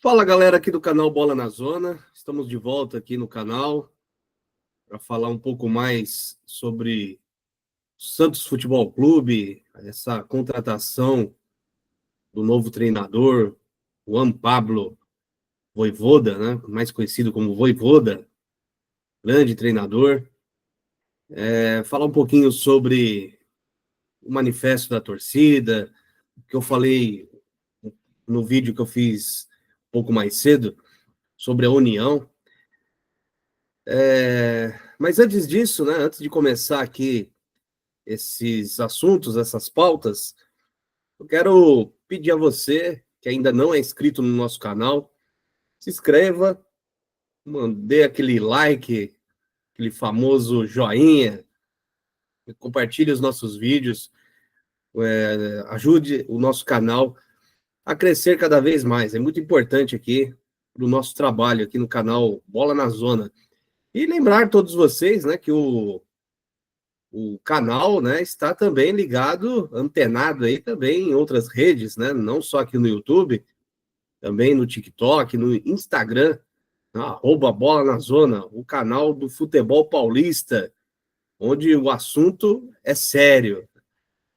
Fala, galera aqui do canal Bola na Zona. Estamos de volta aqui no canal para falar um pouco mais sobre o Santos Futebol Clube, essa contratação do novo treinador, Juan Pablo Vojvoda, né? Mais conhecido como Vojvoda, grande treinador. Falar um pouquinho sobre o manifesto da torcida, que eu falei no vídeo que eu fiz um pouco mais cedo, sobre a união. Mas antes disso, né, antes de começar aqui esses assuntos, essas pautas, eu quero pedir a você que ainda não é inscrito no nosso canal, se inscreva, dê aquele like, aquele famoso joinha, compartilhe os nossos vídeos, ajude o nosso canal a crescer cada vez mais. É muito importante aqui para o nosso trabalho aqui no canal Bola na Zona. E lembrar todos vocês, né, que o canal, né, está também ligado, antenado aí também em outras redes, né, não só aqui no YouTube, também no TikTok, no Instagram, @Bola na Zona, o canal do futebol paulista, onde o assunto é sério.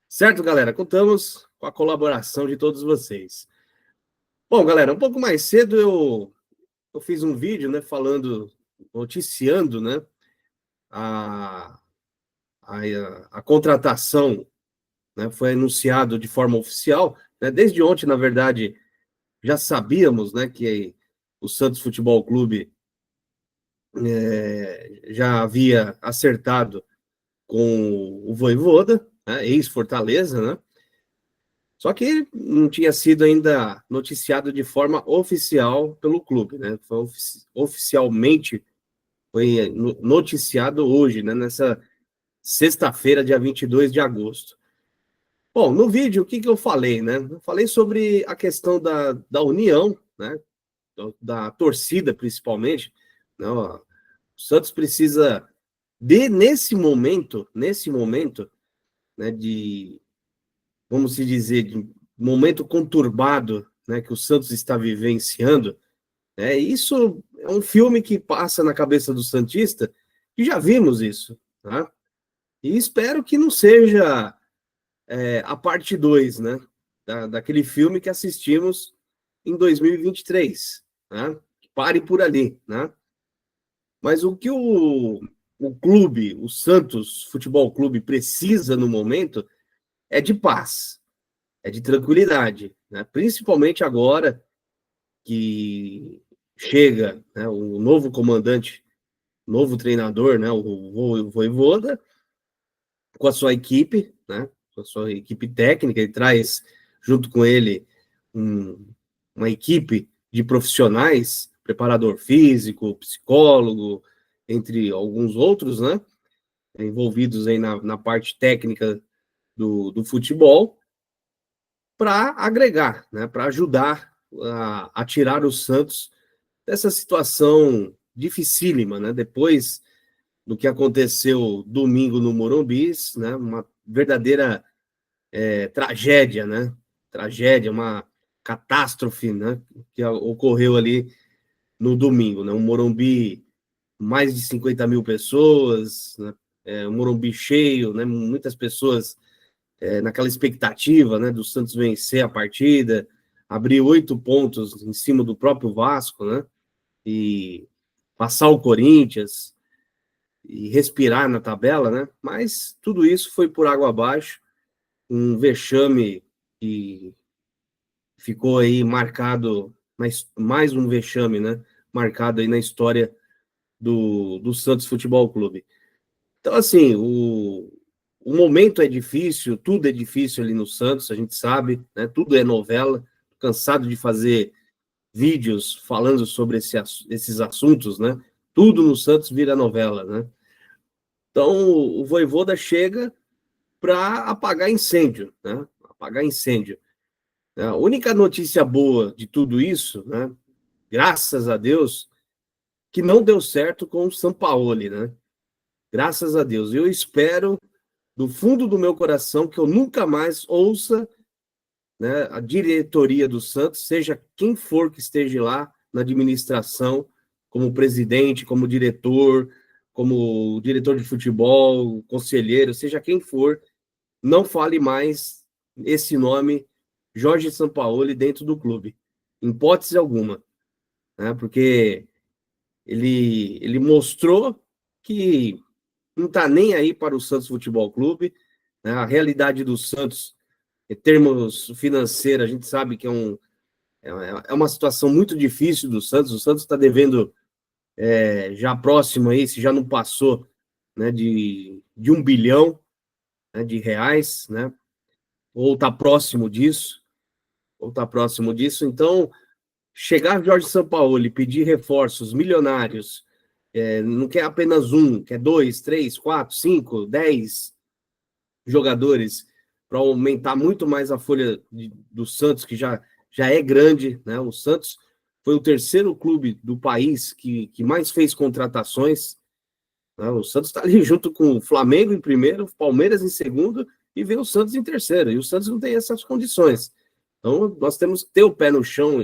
Certo, galera? Contamos com a colaboração de todos vocês. Bom, galera, um pouco mais cedo eu fiz um vídeo, né, noticiando, né, a, a, a contratação, né, foi anunciado de forma oficial, né, desde ontem, na verdade, já sabíamos, né, que o Santos Futebol Clube já havia acertado com o Vojvoda, né, ex-Fortaleza, né, só que não tinha sido ainda noticiado de forma oficial pelo clube, né, foi oficialmente foi noticiado hoje, né, nessa sexta-feira, dia 22 de agosto. Bom, no vídeo, o que eu falei, né? Eu falei sobre a questão da união, né? Da torcida, principalmente. Não, o Santos precisa, nesse momento, né, vamos se dizer, de momento conturbado, né, que o Santos está vivenciando, isso é um filme que passa na cabeça do santista, e já vimos isso, tá? E espero que não seja a parte 2, né? Daquele filme que assistimos em 2023, né? Pare por ali, né? Mas o que o clube, o Santos Futebol Clube, precisa no momento é de paz, é de tranquilidade, né? Principalmente agora que chega, né, o novo comandante, novo treinador, né, o Vojvoda, com a sua equipe, né, com a sua equipe técnica, ele traz junto com ele uma equipe de profissionais, preparador físico, psicólogo, entre alguns outros, né, envolvidos aí na parte técnica do futebol, para agregar, né, para ajudar a tirar o Santos dessa situação dificílima, né, depois do que aconteceu domingo no Morumbi, né, uma verdadeira tragédia, né? Tragédia, uma catástrofe, né? Que ocorreu ali no domingo, né? Um Morumbi, mais de 50 mil pessoas, né? Um Morumbi cheio, né? Muitas pessoas naquela expectativa, né? Do Santos vencer a partida, abrir 8 pontos em cima do próprio Vasco, né? E passar o Corinthians e respirar na tabela, né? Mas tudo isso foi por água abaixo, um vexame que ficou aí marcado, mais um vexame, né? Marcado aí na história do Santos Futebol Clube. Então, assim, o momento é difícil, tudo é difícil ali no Santos, a gente sabe, né? Tudo é novela. Cansado de fazer vídeos falando sobre esses assuntos, né? Tudo no Santos vira novela, né? Então, o Vojvoda chega para apagar incêndio, né? Apagar incêndio. A única notícia boa de tudo isso, né, graças a Deus, que não deu certo com o Sampaoli, né? Graças a Deus. Eu espero, do fundo do meu coração, que eu nunca mais ouça né, a diretoria do Santos, seja quem for que esteja lá na administração, como presidente, como diretor de futebol, conselheiro, seja quem for, não fale mais esse nome, Jorge Sampaoli, dentro do clube, em hipótese alguma, né, porque ele mostrou que não está nem aí para o Santos Futebol Clube, né, a realidade do Santos, em termos financeiros, a gente sabe que é uma situação muito difícil do Santos. O Santos está devendo já próximo aí, se já não passou, né, de 1 bilhão, né, de reais, né? Ou está próximo disso, Então, chegar Jorge Sampaoli, pedir reforços milionários, não quer apenas um, quer 2, 3, 4, 5, 10 jogadores para aumentar muito mais a folha do Santos, que já é grande, né? O Santos foi o terceiro clube do país que mais fez contratações, né? O Santos está ali junto com o Flamengo em primeiro, Palmeiras em segundo e vem o Santos em terceiro. E o Santos não tem essas condições. Então, nós temos que ter o pé no chão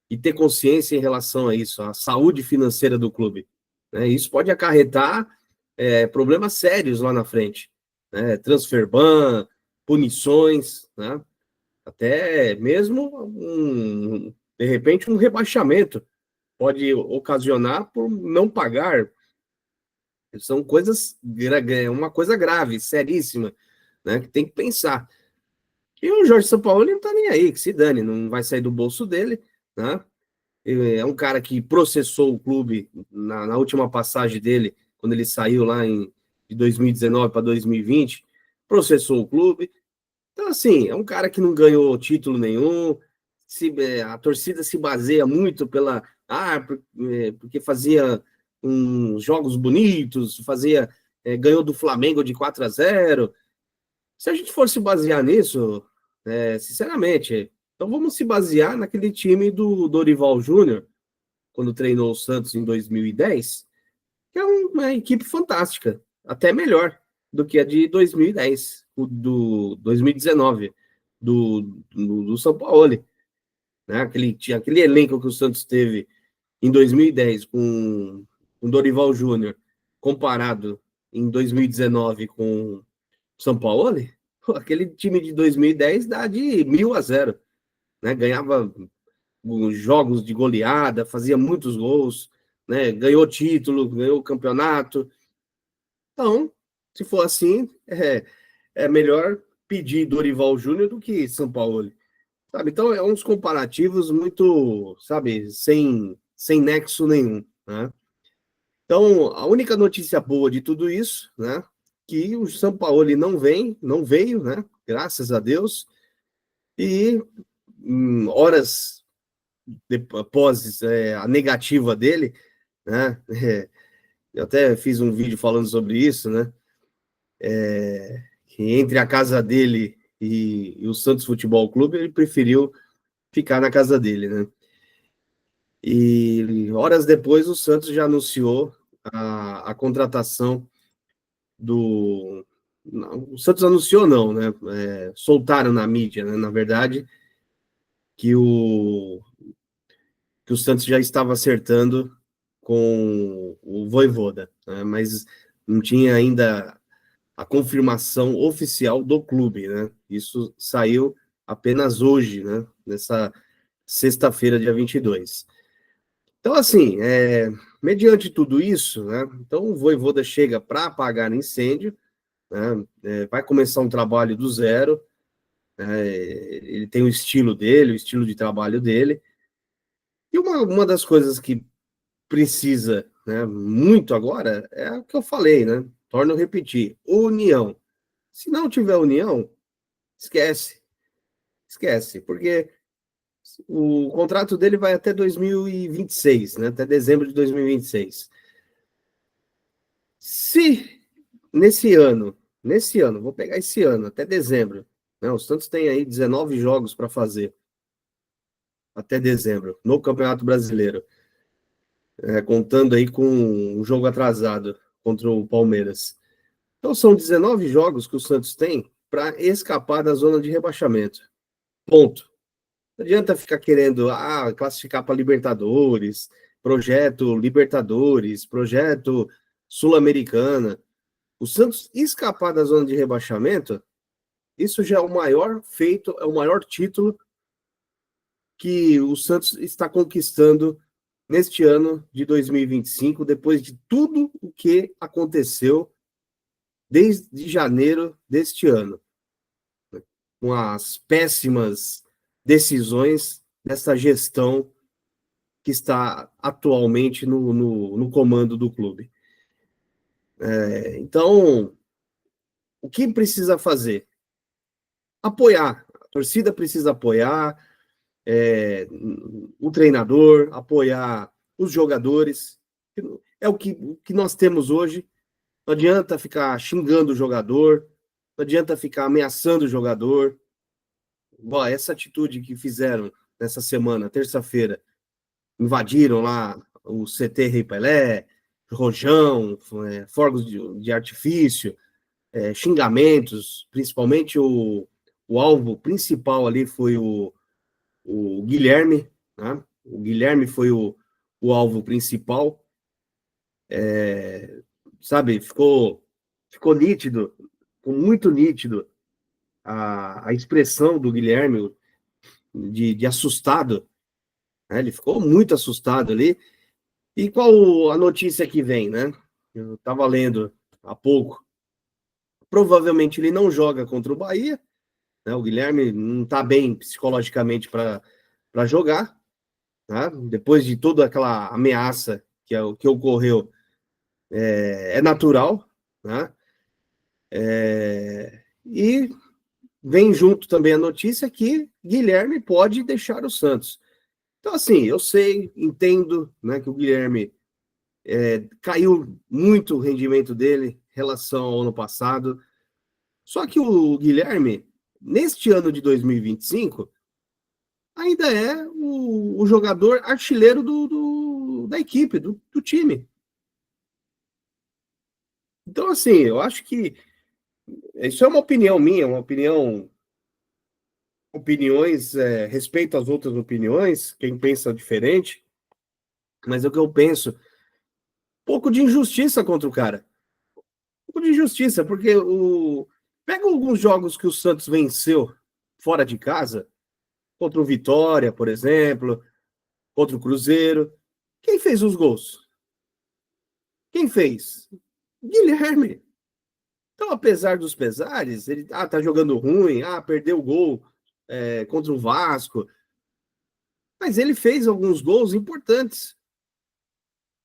e ter consciência em relação a isso, a saúde financeira do clube, né? Isso pode acarretar problemas sérios lá na frente, né? Transfer ban, punições, né? Até mesmo, de repente, um rebaixamento pode ocasionar por não pagar. São coisas, uma coisa grave, seríssima, né? Que tem que pensar. E o Jorge Sampaoli não tá nem aí, que se dane, não vai sair do bolso dele, né? É um cara que processou o clube na última passagem dele, quando ele saiu lá de 2019 para 2020, processou o clube. Então, assim, é um cara que não ganhou título nenhum, a torcida se baseia muito porque fazia uns jogos bonitos, ganhou do Flamengo de 4-0. Se a gente for se basear nisso, sinceramente, então vamos se basear naquele time do Dorival Júnior, quando treinou o Santos em 2010, que é uma equipe fantástica, até melhor do que a de 2010, do 2019, do São Paulo, né? Aquele elenco que o Santos teve em 2010 com Dorival Júnior, comparado em 2019 com o São Paulo, aquele time de 2010 dá de 1.000-0, né? Ganhava os jogos de goleada, fazia muitos gols, né? Ganhou título, ganhou o campeonato. Então, se for assim, é melhor pedir Dorival Júnior do que São Paulo, sabe? Então, é uns comparativos muito, sabe, sem nexo nenhum, né? Então, a única notícia boa de tudo isso, né, que o São Paulo não veio, né, graças a Deus, e horas após a negativa dele, né, eu até fiz um vídeo falando sobre isso, né, que entre a casa dele e o Santos Futebol Clube, ele preferiu ficar na casa dele, né. E horas depois o Santos já anunciou a contratação do... Não, o Santos anunciou não, né, soltaram na mídia, né, na verdade, que o Santos já estava acertando com o Vojvoda, né, mas não tinha ainda a confirmação oficial do clube, né? Isso saiu apenas hoje, né? Nessa sexta-feira, dia 22. Então, assim, mediante tudo isso, né? Então, o Vojvoda chega para apagar incêndio, né? Vai começar um trabalho do zero, né? Ele tem o estilo dele, o estilo de trabalho dele. E uma das coisas que precisa, né, muito agora é o que eu falei, né? Torno a repetir: união. Se não tiver união, esquece, porque o contrato dele vai até 2026, né? Até dezembro de 2026. Se nesse ano, vou pegar esse ano, até dezembro, né? O Santos tem aí 19 jogos para fazer até dezembro, no Campeonato Brasileiro, contando aí com um jogo atrasado contra o Palmeiras. Então são 19 jogos que o Santos tem para escapar da zona de rebaixamento. Ponto. Não adianta ficar querendo classificar para Libertadores, projeto Libertadores, projeto Sul-Americana. O Santos escapar da zona de rebaixamento, isso já é o maior feito, é o maior título que o Santos está conquistando neste ano de 2025, depois de tudo o que aconteceu desde janeiro deste ano, com as péssimas decisões dessa gestão que está atualmente no comando do clube. Então, o que precisa fazer? Apoiar. A torcida precisa apoiar o treinador, apoiar os jogadores. É o que nós temos hoje. Não adianta ficar xingando o jogador, não adianta ficar ameaçando o jogador. Bom, essa atitude que fizeram nessa semana, terça-feira, invadiram lá o CT Rei Pelé, rojão, fogos de artifício, xingamentos, principalmente o alvo principal ali foi o Guilherme, né? O Guilherme foi o alvo principal, sabe? Ficou nítido, ficou muito nítido a expressão do Guilherme de assustado, né? Ele ficou muito assustado ali. E qual a notícia que vem, né? Eu estava lendo há pouco. Provavelmente ele não joga contra o Bahia, né? O Guilherme não está bem psicologicamente para jogar, né? Depois de toda aquela ameaça que ocorreu, é natural, né? E vem junto também a notícia que Guilherme pode deixar o Santos. Então, assim, eu sei, entendo, né, que o Guilherme caiu muito o rendimento dele em relação ao ano passado. Só que o Guilherme, neste ano de 2025, ainda é o jogador artilheiro da equipe, do time. Então, assim, eu acho que isso é uma opinião minha, opiniões, respeito às outras opiniões, quem pensa diferente, mas é o que eu penso, um pouco de injustiça contra o cara. Um pouco de injustiça, porque pega alguns jogos que o Santos venceu fora de casa, contra o Vitória, por exemplo, contra o Cruzeiro. Quem fez os gols? Quem fez? Guilherme. Então, apesar dos pesares, ele tá jogando ruim, perdeu o gol contra o Vasco, mas ele fez alguns gols importantes.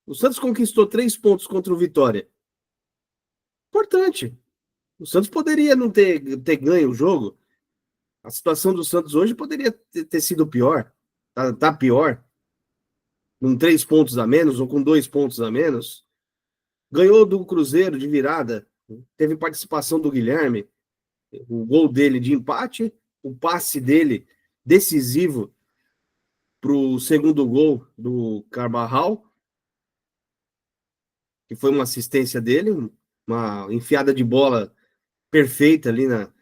O Santos conquistou 3 pontos contra o Vitória. Importante. O Santos poderia não ter ganho o jogo. A situação do Santos hoje poderia ter sido pior. Tá pior. Com 3 pontos a menos ou com 2 pontos a menos. Ganhou do Cruzeiro de virada. Teve participação do Guilherme. O gol dele de empate. O passe dele decisivo para o segundo gol do Carvajal, que foi uma assistência dele, uma enfiada de bola perfeita ali na.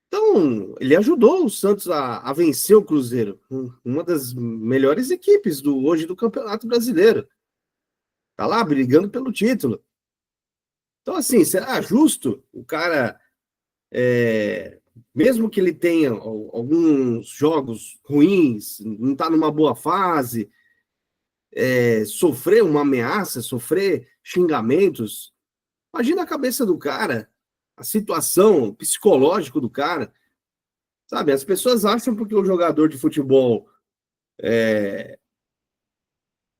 Então, ele ajudou o Santos a vencer o Cruzeiro, uma das melhores equipes hoje do Campeonato Brasileiro. Tá lá brigando pelo título. Então, assim, será justo o cara, mesmo que ele tenha alguns jogos ruins, não está numa boa fase, sofrer uma ameaça, sofrer xingamentos? Imagina a cabeça do cara, a situação psicológica do cara. Sabe, as pessoas acham porque o jogador de futebol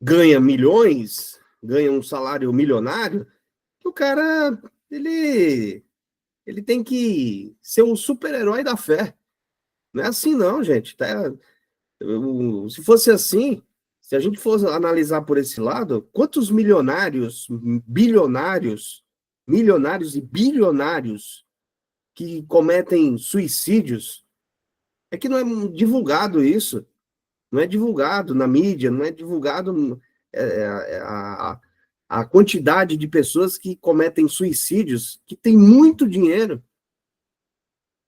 ganha milhões, ganha um salário milionário, que o cara, ele tem que ser um super-herói da fé. Não é assim não, gente. Se fosse assim, se a gente fosse analisar por esse lado, quantos milionários, milionários e bilionários que cometem suicídios, é que não é divulgado isso, não é divulgado na mídia, não é divulgado a quantidade de pessoas que cometem suicídios, que tem muito dinheiro,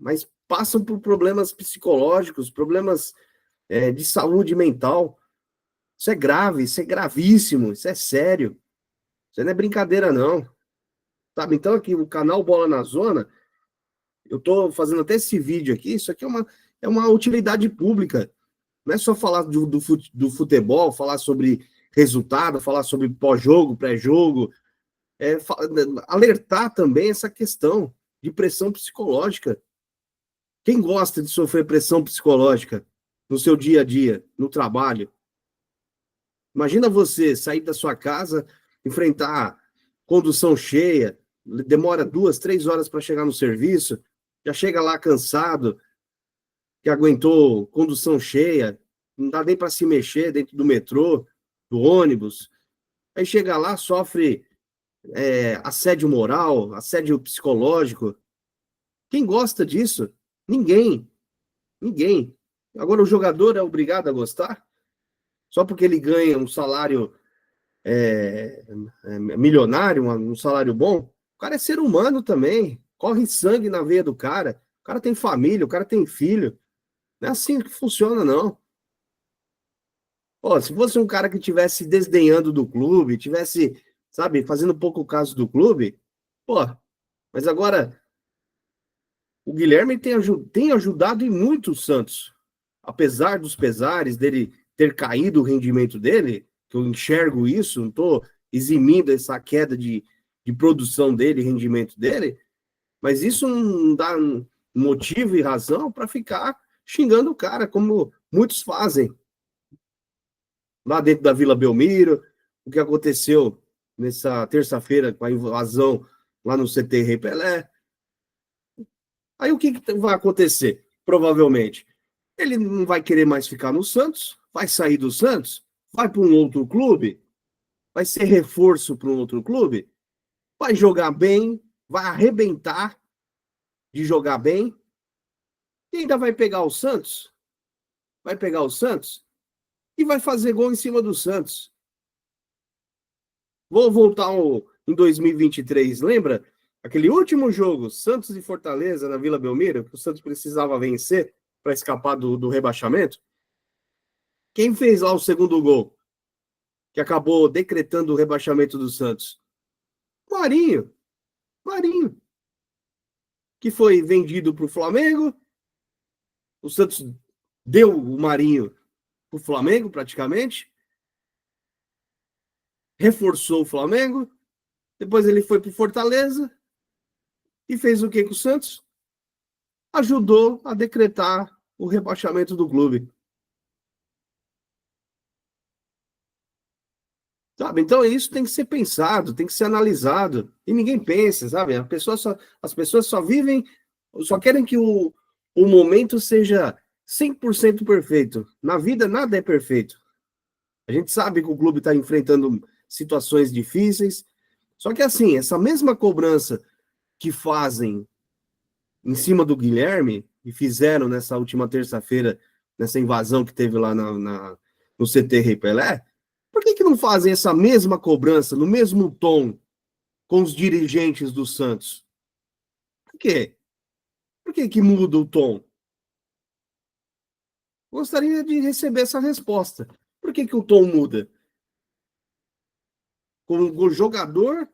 mas passam por problemas psicológicos, problemas de saúde mental. Isso é grave, isso é gravíssimo, isso é sério. Isso não é brincadeira, não. Sabe? Então, aqui, o canal Bola na Zona, eu estou fazendo até esse vídeo aqui, isso aqui é uma utilidade pública. Não é só falar do futebol, falar sobre resultado, falar sobre pós-jogo, pré-jogo, alertar também essa questão de pressão psicológica. Quem gosta de sofrer pressão psicológica no seu dia a dia, no trabalho? Imagina você sair da sua casa, enfrentar condução cheia, demora 2, 3 horas para chegar no serviço, já chega lá cansado, que aguentou condução cheia, não dá nem para se mexer dentro do metrô, do ônibus. Aí chega lá, sofre assédio moral, assédio psicológico. Quem gosta disso? Ninguém. Ninguém. Agora o jogador é obrigado a gostar? Só porque ele ganha um salário milionário, um salário bom? O cara é ser humano também. Corre sangue na veia do cara. O cara tem família, o cara tem filho. Não é assim que funciona, não. Ó, se fosse um cara que tivesse desdenhando do clube, tivesse, sabe, fazendo pouco caso do clube, pô, mas agora o Guilherme tem ajudado e muito o Santos. Apesar dos pesares dele ter caído o rendimento dele, que eu enxergo isso, não estou eximindo essa queda de produção dele, rendimento dele, mas isso não dá motivo e razão para ficar xingando o cara, como muitos fazem. Lá dentro da Vila Belmiro, o que aconteceu nessa terça-feira com a invasão lá no CT Rei Pelé. Aí o que vai acontecer? Provavelmente, ele não vai querer mais ficar no Santos, vai sair do Santos, vai para um outro clube, vai ser reforço para um outro clube, vai jogar bem, vai arrebentar de jogar bem, e ainda vai pegar o Santos, e vai fazer gol em cima do Santos. Vou voltar em 2023, lembra? Aquele último jogo, Santos e Fortaleza, na Vila Belmiro, que o Santos precisava vencer para escapar do rebaixamento. Quem fez lá o segundo gol, que acabou decretando o rebaixamento do Santos? Marinho. Marinho. Que foi vendido para o Flamengo. O Santos deu o Marinho para o Flamengo, praticamente. Reforçou o Flamengo. Depois ele foi para o Fortaleza. E fez o que com o Santos? Ajudou a decretar o rebaixamento do clube. Sabe? Então isso tem que ser pensado, tem que ser analisado. E ninguém pensa, sabe? As pessoas só vivem, só querem que o momento seja 100% perfeito. Na vida nada é perfeito. A gente sabe que o clube está enfrentando situações difíceis. Só que assim, essa mesma cobrança que fazem em cima do Guilherme, e fizeram nessa última terça-feira, nessa invasão que teve lá no CT Rei Pelé, por que não fazem essa mesma cobrança, no mesmo tom, com os dirigentes do Santos? Por quê? Por que muda o tom? Gostaria de receber essa resposta. Por que o tom muda? Com o jogador,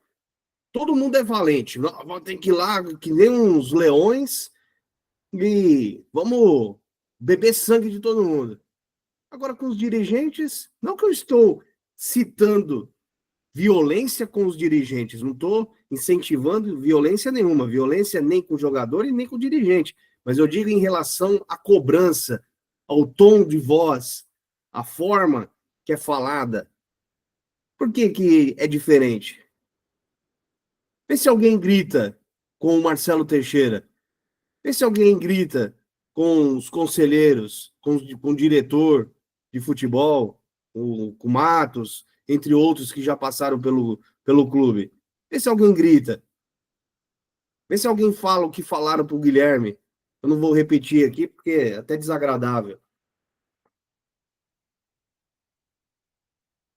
todo mundo é valente. Tem que ir lá, que nem uns leões, e vamos beber sangue de todo mundo. Agora, com os dirigentes, não que eu estou citando violência com os dirigentes, não estou incentivando violência nenhuma, violência nem com o jogador e nem com o dirigente, mas eu digo em relação à cobrança, ao tom de voz, a forma que é falada. Por que é diferente? Vê se alguém grita com o Marcelo Teixeira, vê se alguém grita com os conselheiros, com o diretor de futebol, com o Matos, entre outros que já passaram pelo clube. Vê se alguém grita. Vê se alguém fala o que falaram para o Guilherme. Eu não vou repetir aqui, porque é até desagradável.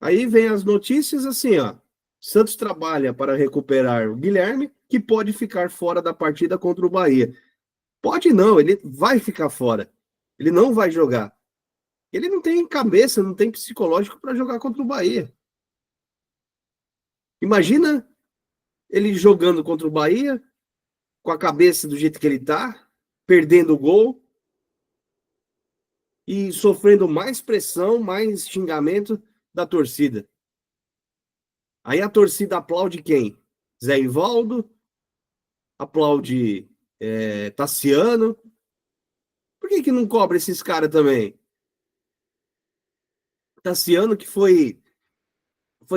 Aí vem as notícias assim, ó. Santos trabalha para recuperar o Guilherme, que pode ficar fora da partida contra o Bahia. Pode não, ele vai ficar fora. Ele não vai jogar. Ele não tem cabeça, não tem psicológico para jogar contra o Bahia. Imagina ele jogando contra o Bahia, com a cabeça do jeito que ele tá, perdendo o gol e sofrendo mais pressão, mais xingamento da torcida. Aí a torcida aplaude quem? Zé Ivaldo, aplaude Tassiano. Por que não cobra esses caras também? Tassiano que foi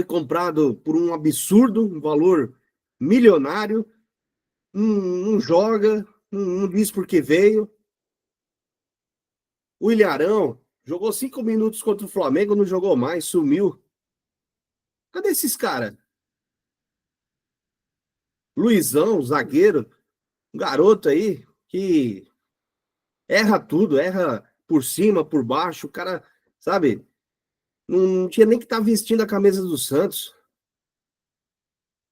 comprado por um absurdo, um valor milionário, não joga, não diz por que veio. O Ilharão jogou 5 minutos contra o Flamengo, não jogou mais, sumiu. Cadê esses caras? Luizão, zagueiro, um garoto aí que erra tudo, erra por cima, por baixo. O cara, sabe, não tinha nem que estar vestindo a camisa do Santos.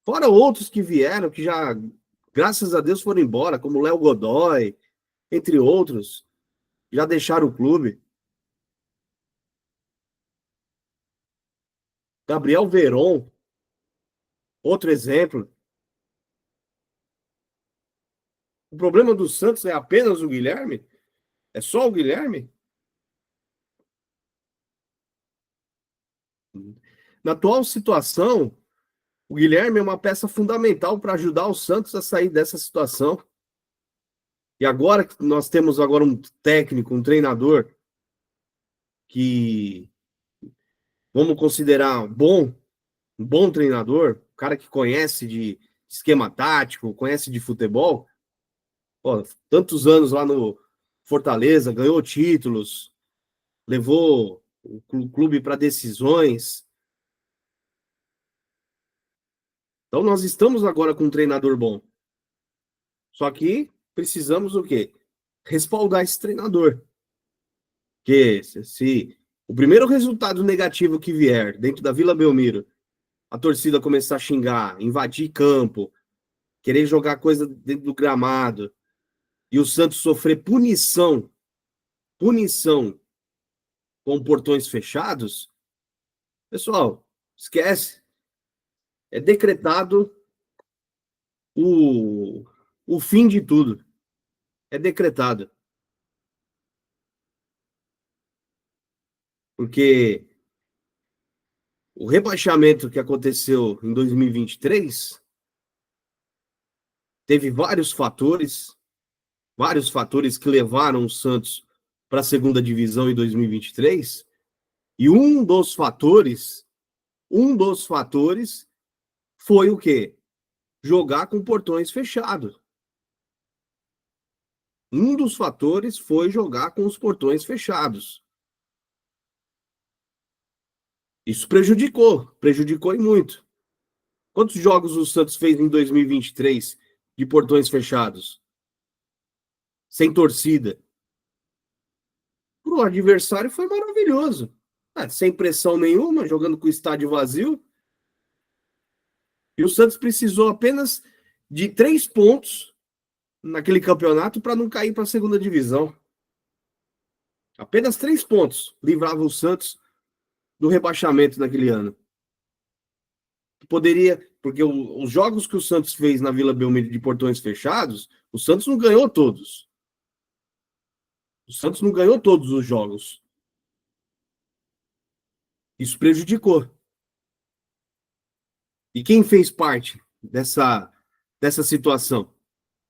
Fora outros que vieram, que já, graças a Deus, foram embora, como o Léo Godoy, entre outros, já deixaram o clube. Gabriel Veron, outro exemplo. O problema do Santos é apenas o Guilherme? É só o Guilherme? Na atual situação, o Guilherme é uma peça fundamental para ajudar o Santos a sair dessa situação. E agora que nós temos agora um técnico, um treinador que vamos considerar um bom treinador, um cara que conhece de esquema tático, conhece de futebol, ó, tantos anos lá no Fortaleza, ganhou títulos, levou o clube para decisões. Então nós estamos agora com um treinador bom. Só que precisamos o quê? Respaldar esse treinador. Porque se o primeiro resultado negativo que vier dentro da Vila Belmiro, a torcida começar a xingar, invadir campo, querer jogar coisa dentro do gramado, e o Santos sofrer punição com portões fechados, pessoal, esquece. É decretado o, o fim de tudo. É decretado. Porque o rebaixamento que aconteceu em 2023 teve vários fatores que levaram o Santos para a segunda divisão em 2023, e um dos fatores foi o quê? Jogar com portões fechados. Um dos fatores foi jogar com os portões fechados. Isso prejudicou e muito. Quantos jogos o Santos fez em 2023 de portões fechados? Sem torcida. Para o adversário foi maravilhoso. Sem pressão nenhuma, jogando com o estádio vazio. E o Santos precisou apenas de 3 pontos naquele campeonato para não cair para a segunda divisão. Apenas 3 pontos livrava o Santos do rebaixamento naquele ano. Poderia, porque os jogos que o Santos fez na Vila Belmiro de portões fechados, o Santos não ganhou todos. O Santos não ganhou todos os jogos. Isso prejudicou. E quem fez parte dessa situação?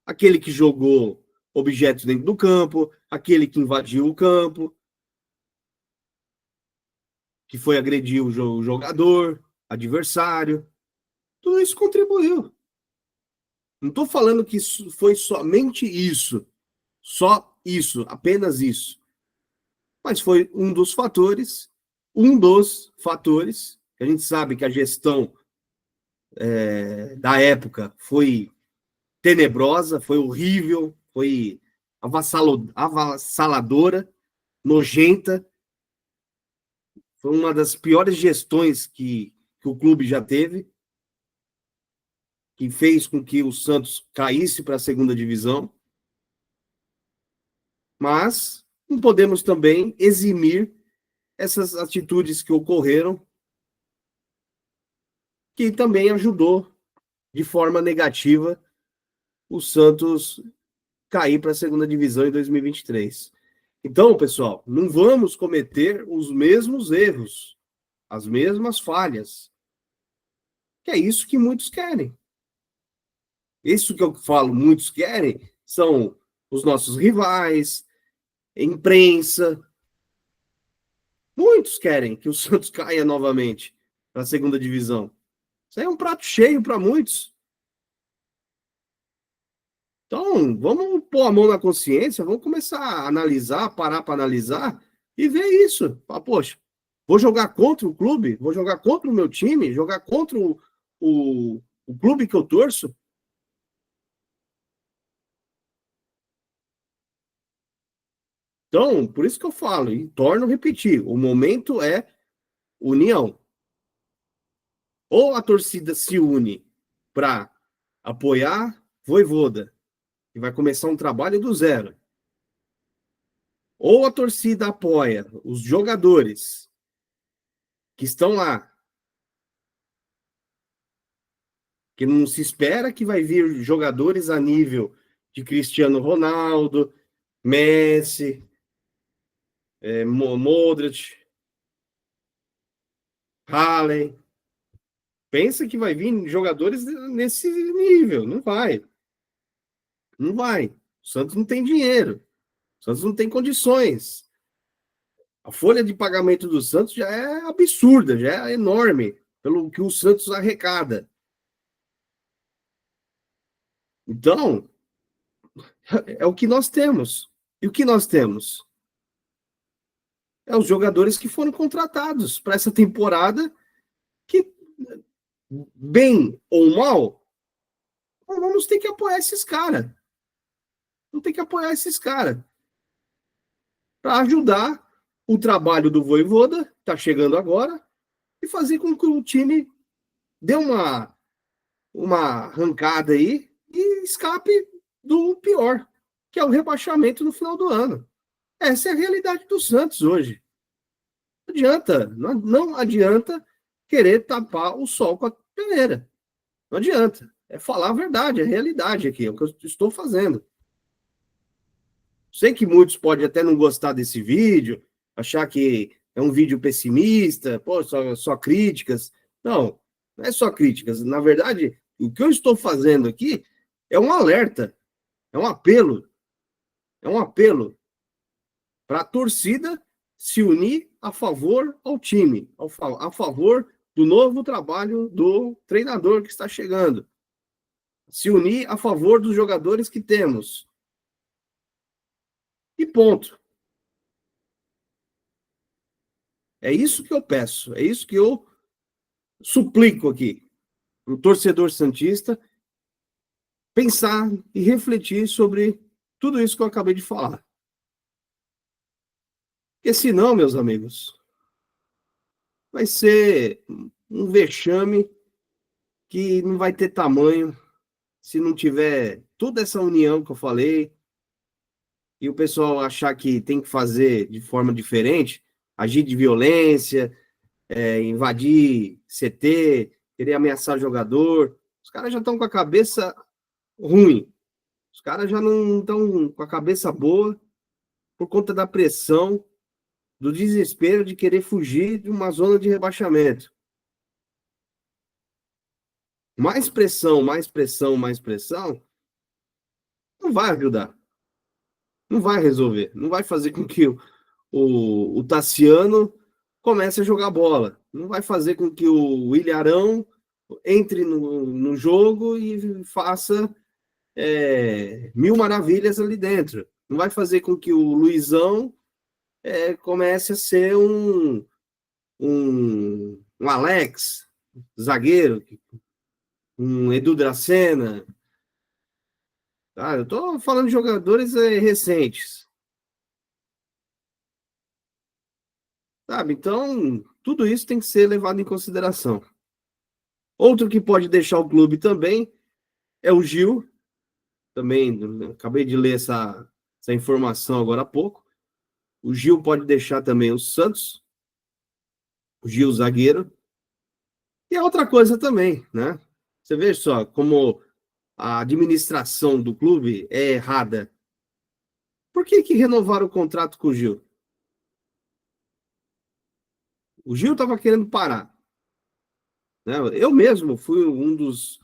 Aquele que jogou objetos dentro do campo, aquele que invadiu o campo, que foi agredir o jogador, adversário. Tudo isso contribuiu. Não estou falando que isso foi somente isso, só isso, apenas isso. Mas foi um dos fatores, que a gente sabe que a gestão da época foi tenebrosa, foi horrível, foi avassaladora, nojenta. Foi uma das piores gestões que o clube já teve, que fez com que o Santos caísse para a segunda divisão. Mas não podemos também eximir essas atitudes que ocorreram, que também ajudou de forma negativa o Santos cair para a segunda divisão em 2023. Então, pessoal, não vamos cometer os mesmos erros, as mesmas falhas, que é isso que muitos querem. Isso que eu falo, muitos querem, são os nossos rivais, imprensa. Muitos querem que o Santos caia novamente para a segunda divisão. Isso aí é um prato cheio para muitos. Então, vamos pôr a mão na consciência, vamos começar a analisar, parar para analisar e ver isso. Ah, poxa, vou jogar contra o clube, vou jogar contra o meu time, jogar contra o clube que eu torço. Então, por isso que eu falo, e torno a repetir, o momento é união. Ou a torcida se une para apoiar Vojvoda, que vai começar um trabalho do zero. Ou a torcida apoia os jogadores que estão lá, que não se espera que vai vir jogadores a nível de Cristiano Ronaldo, Messi, Modric, Haaland. Pensa que vai vir jogadores nesse nível. Não vai. Não vai. O Santos não tem dinheiro. O Santos não tem condições. A folha de pagamento do Santos já é absurda, já é enorme, pelo que o Santos arrecada. Então, é o que nós temos. E o que nós temos? É os jogadores que foram contratados para essa temporada, que, bem ou mal, vamos ter que apoiar esses caras. Vamos ter que apoiar esses caras para ajudar o trabalho do Vojvoda, que está chegando agora, e fazer com que o time dê uma arrancada aí e escape do pior, que é o rebaixamento no final do ano. Essa é a realidade do Santos hoje. Não adianta, não adianta querer tapar o sol com a peneira. Não adianta. É falar a verdade, a realidade aqui, é o que eu estou fazendo. Sei que muitos podem até não gostar desse vídeo, achar que é um vídeo pessimista, pô, só críticas. Não, não é só críticas. Na verdade, o que eu estou fazendo aqui é um alerta, é um apelo para a torcida se unir a favor ao time, a favor do novo trabalho do treinador que está chegando, se unir a favor dos jogadores que temos. E ponto. É isso que eu peço, é isso que eu suplico aqui para o torcedor santista pensar e refletir sobre tudo isso que eu acabei de falar. Porque senão, meus amigos, vai ser um vexame que não vai ter tamanho se não tiver toda essa união que eu falei e o pessoal achar que tem que fazer de forma diferente, agir de violência, invadir CT, querer ameaçar jogador. Os caras já estão com a cabeça ruim. Os caras já não estão com a cabeça boa por conta da pressão, do desespero de querer fugir de uma zona de rebaixamento. Mais pressão, mais pressão, mais pressão, não vai ajudar. Não vai resolver. Não vai fazer com que o Tassiano comece a jogar bola. Não vai fazer com que o Ilharão entre no jogo e faça mil maravilhas ali dentro. Não vai fazer com que o Luizão comece a ser um Alex, zagueiro, um Edu Dracena. Tá? Eu estou falando de jogadores recentes. Sabe? Então, tudo isso tem que ser levado em consideração. Outro que pode deixar o clube também é o Gil. Também acabei de ler essa informação agora há pouco. O Gil pode deixar também o Santos, o Gil zagueiro. E a outra coisa também, né? Você vê só como a administração do clube é errada. Por que renovaram o contrato com o Gil? O Gil estava querendo parar. Né? Eu mesmo fui um dos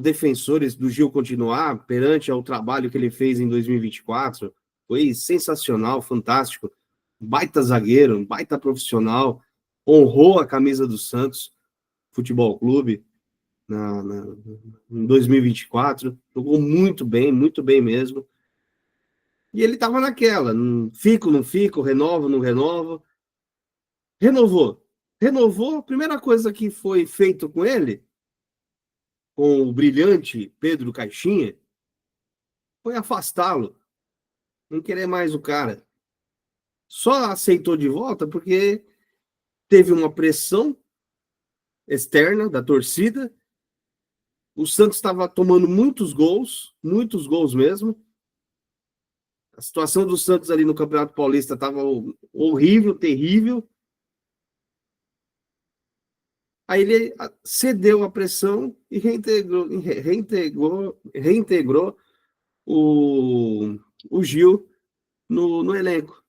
defensores do Gil continuar perante ao trabalho que ele fez em 2024. Foi sensacional, fantástico. Baita zagueiro, baita profissional. Honrou a camisa do Santos Futebol Clube em 2024. Jogou muito bem mesmo. E ele estava naquela, fico, não fico, renovo, não renovo. Renovou. Renovou, a primeira coisa que foi feito com ele, com o brilhante Pedro Caixinha, foi afastá-lo. Não querer mais o cara. Só aceitou de volta porque teve uma pressão externa da torcida. O Santos estava tomando muitos gols mesmo. A situação do Santos ali no Campeonato Paulista estava horrível, terrível. Aí ele cedeu a pressão e reintegrou o Gil no elenco.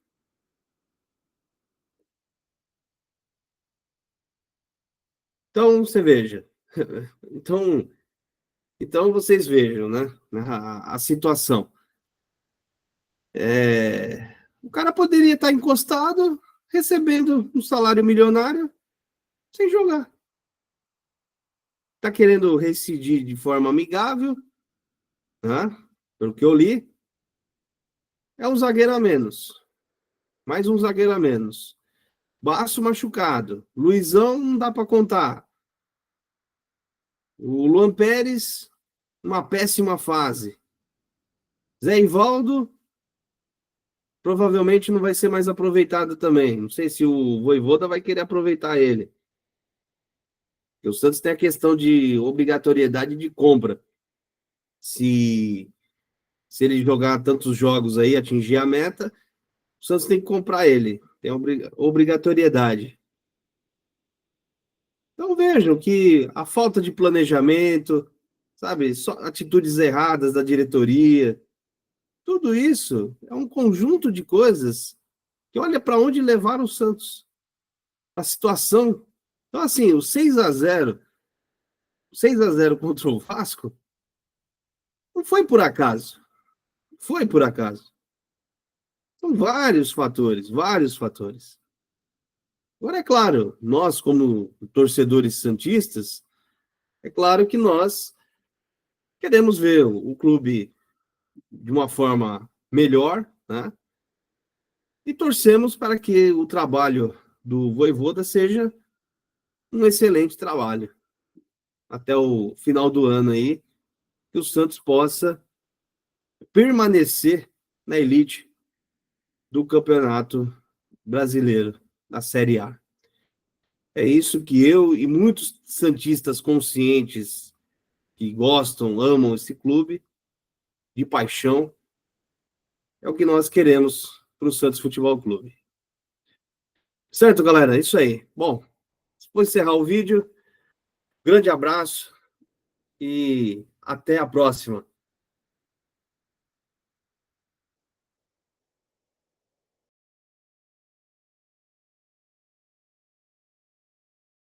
Então, você veja. Então vocês vejam, né? A situação. O cara poderia estar encostado, recebendo um salário milionário, sem jogar. Está querendo rescindir de forma amigável, né? Pelo que eu li, é um zagueiro a menos. Mais um zagueiro a menos. Baço machucado. Luizão não dá para contar. O Luan Pérez, uma péssima fase. Zé Ivaldo, provavelmente não vai ser mais aproveitado também. Não sei se o Vojvoda vai querer aproveitar ele. Porque o Santos tem a questão de obrigatoriedade de compra. Se ele jogar tantos jogos aí, atingir a meta, o Santos tem que comprar ele. Tem obrigatoriedade. Então vejam que a falta de planejamento, sabe, só atitudes erradas da diretoria, tudo isso é um conjunto de coisas que olha para onde levaram o Santos. A situação. Então, assim, o 6-0 contra o Vasco, não foi por acaso. Foi por acaso. São vários fatores, vários fatores. Agora, é claro, nós, como torcedores santistas, é claro que nós queremos ver o clube de uma forma melhor, né? E torcemos para que o trabalho do Vojvoda seja um excelente trabalho. Até o final do ano aí, que o Santos possa permanecer na elite do Campeonato Brasileiro, da Série A. É isso que eu e muitos santistas conscientes que gostam, amam esse clube de paixão, é o que nós queremos para o Santos Futebol Clube. Certo, galera? É isso aí. Bom, vou encerrar o vídeo. Grande abraço e até a próxima.